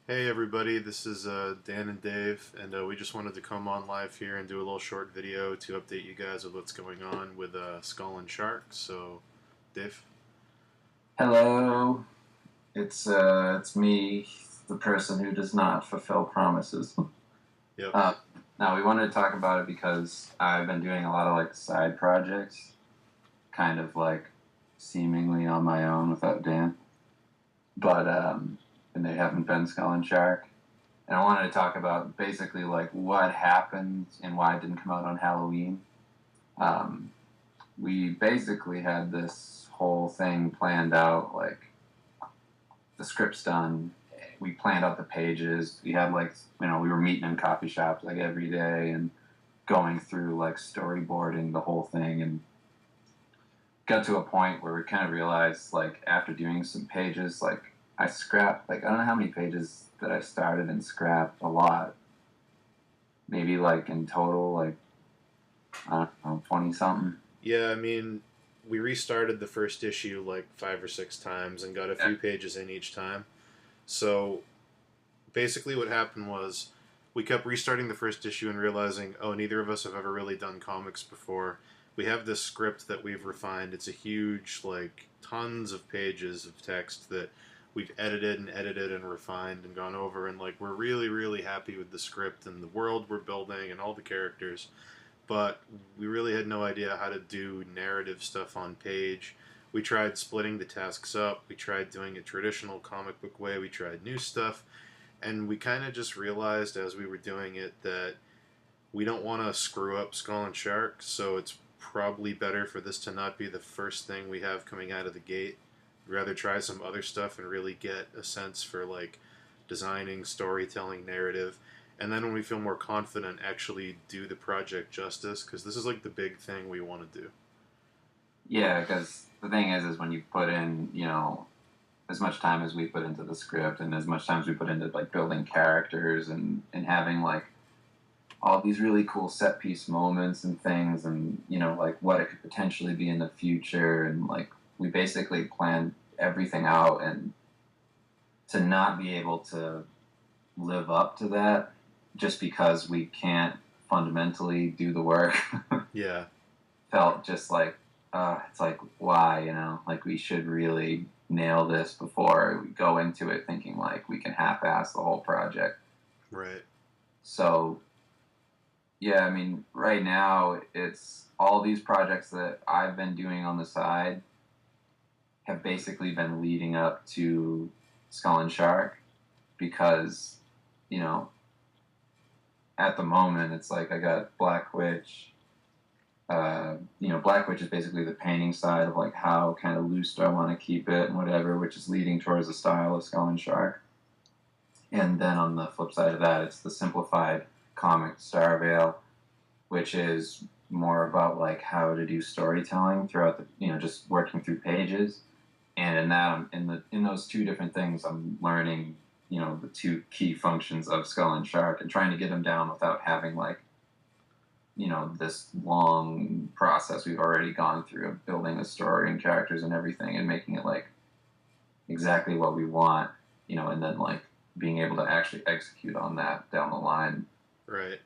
Hey everybody, this is Dan and Dave, and we just wanted to come on live here and do a little short video to update you guys with what's going on with Skull and Shark. So, Dave? Hello, it's me, the person who does not fulfill promises. Yep. Uh, Now we wanted to talk about it because I've been doing a lot of like side projects, kind of like seemingly on my own without Dan, but and they haven't been Skull and Shark. And I wanted to talk about basically like what happened and why it didn't come out on Halloween. Um, we basically had this whole thing planned out, like the script's done. We planned out the pages. We had like we were meeting in coffee shops like every day and going through like storyboarding the whole thing, and got to a point where we kind of realized like after doing some pages, like I scrapped like I don't know how many pages that I started and scrapped a lot. Maybe like in total like I don't know 20 something. Yeah, I mean, we restarted the first issue like 5 or 6 times and got a Yeah. few pages in each time. So, basically, what happened was we kept restarting the first issue and realizing, oh, neither of us have ever really done comics before. We have this script that we've refined. It's a huge, like, tons of pages of text that we've edited and refined and gone over. And, like, we're really, really happy with the script and the world we're building and all the characters. But we really had no idea how to do narrative stuff on page. We tried splitting the tasks up. We tried doing a traditional comic book way. We tried new stuff and we kind of just realized as we were doing it that we don't want to screw up Skull and Shark, so it's probably better for this to not be the first thing we have coming out of the gate. We'd rather try some other stuff and really get a sense for like designing, storytelling, narrative, and then when we feel more confident, actually do the project justice because this is like the big thing we want to do. Yeah, because the thing is when you put in, as much time as we put into the script and as much time as we put into like building characters and having like all these really cool set piece moments and things and like what it could potentially be in the future, and like we basically planned everything out, and to not be able to live up to that just because we can't fundamentally do the work Yeah, felt just like it's like why, like we should really nail this before we go into it thinking like we can half-ass the whole project. right. So yeah, I mean right now it's all these projects that I've been doing on the side have basically been leading up to Skull and Shark, because you know at the moment it's like I got Black Witch. Black Witch is basically the painting side of like how kind of loose do I want to keep it and whatever, which is leading towards the style of Skull and Shark. And then on the flip side of that, it's the simplified comic Starvale, which is more about like how to do storytelling throughout the, just working through pages. And in that, in those two different things, I'm learning, the two key functions of Skull and Shark and trying to get them down without having like this long process we've already gone through of building a story and characters and everything and making it like exactly what we want, and then like being able to actually execute on that down the line. Right.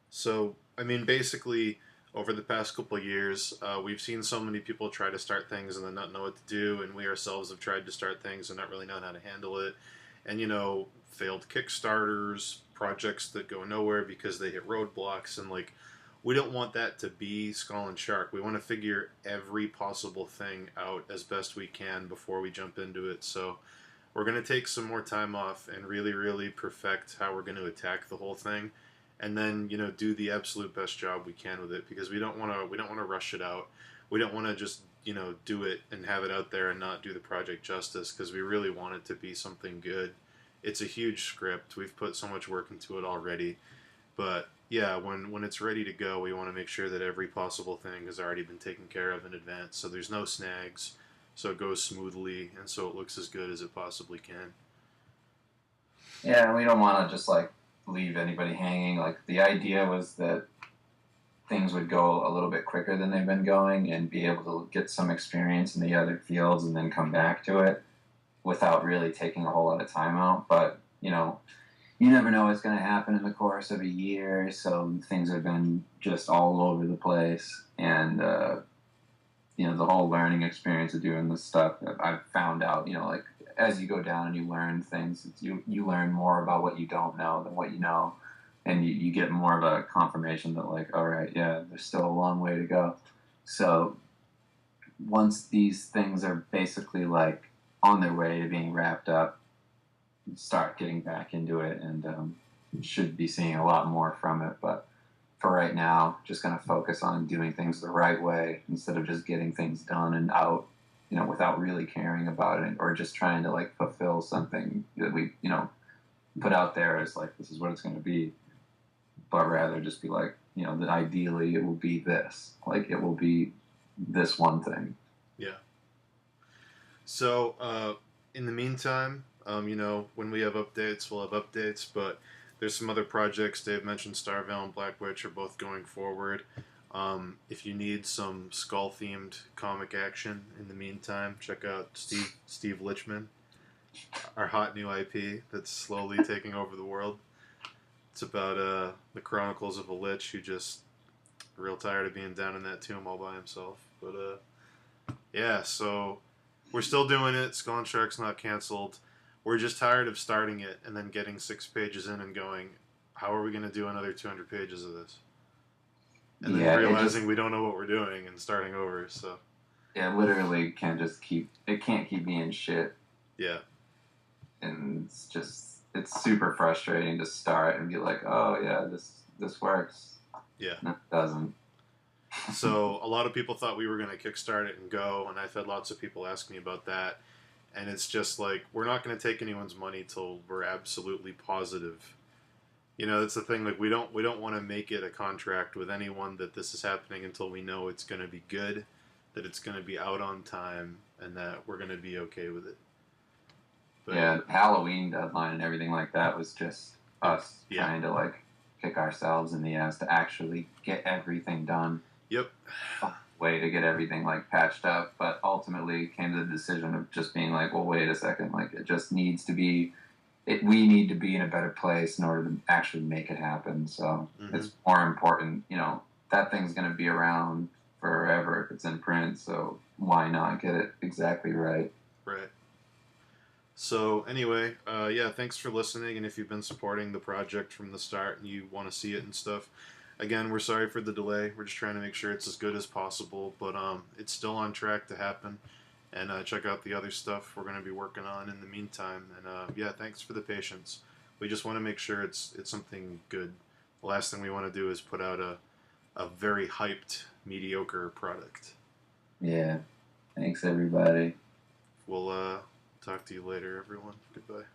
So, I mean, basically, over the past couple of years, we've seen so many people try to start things and then not know what to do, and we ourselves have tried to start things and not really know how to handle it. And, failed Kickstarters, projects that go nowhere because they hit roadblocks, and, like, we don't want that to be Skull and Shark. We want to figure every possible thing out as best we can before we jump into it. So, we're going to take some more time off and really, really perfect how we're going to attack the whole thing and then do the absolute best job we can with it because we don't want to rush it out. We don't want to just do it and have it out there and not do the project justice because we really want it to be something good. It's a huge script. We've put so much work into it already, but yeah, when it's ready to go, we want to make sure that every possible thing has already been taken care of in advance, so there's no snags, so it goes smoothly, and so it looks as good as it possibly can. Yeah, and we don't want to just like leave anybody hanging. Like the idea was that things would go a little bit quicker than they've been going and be able to get some experience in the other fields and then come back to it without really taking a whole lot of time out. But you know, you never know what's going to happen in the course of a year. So things have been just all over the place. And, the whole learning experience of doing this stuff, I've found out, like as you go down and you learn things, you learn more about what you don't know than what you know. And you get more of a confirmation that like, all right, yeah, there's still a long way to go. So once these things are basically like on their way to being wrapped up, start getting back into it, and should be seeing a lot more from it. But for right now, just going to focus on doing things the right way instead of just getting things done and out, without really caring about it, or just trying to like fulfill something that we, put out there as like, this is what it's going to be. But rather just be like, that ideally it will be this. Like, it will be this one thing. Yeah. So, in the meantime, when we have updates, we'll have updates, but there's some other projects. Dave mentioned Starvale and Black Witch are both going forward. If you need some skull-themed comic action in the meantime, check out Steve Lichman, our hot new IP that's slowly taking over the world. It's about the chronicles of a lich who just real tired of being down in that tomb all by himself. But yeah, so we're still doing it. Skull and Shark's not canceled. We're just tired of starting it and then getting 6 pages in and going, how are we going to do another 200 pages of this? And then realizing we don't know what we're doing and starting over. So yeah, literally can't keep being shit. Yeah. And it's super frustrating to start and be like, oh yeah, this works. Yeah. No, it doesn't. So a lot of people thought we were going to kickstart it and go, and I've had lots of people ask me about that. And it's just like, we're not going to take anyone's money till we're absolutely positive. That's the thing. Like, we don't want to make it a contract with anyone that this is happening until we know it's going to be good, that it's going to be out on time, and that we're going to be okay with it. But, yeah, the Halloween deadline and everything like that was just us trying to like kick ourselves in the ass to actually get everything done. Yep. Way to get everything like patched up, but ultimately came to the decision of just being like, well, wait a second, like it just needs to be. We need to be in a better place in order to actually make it happen. So it's more important, that thing's going to be around forever if it's in print. So why not get it exactly right? Right. So anyway, yeah, thanks for listening. And if you've been supporting the project from the start and you want to see it and stuff, again, we're sorry for the delay. We're just trying to make sure it's as good as possible. But it's still on track to happen. And check out the other stuff we're going to be working on in the meantime. And yeah, thanks for the patience. We just want to make sure it's something good. The last thing we want to do is put out a very hyped, mediocre product. Yeah. Thanks, everybody. We'll talk to you later, everyone. Goodbye.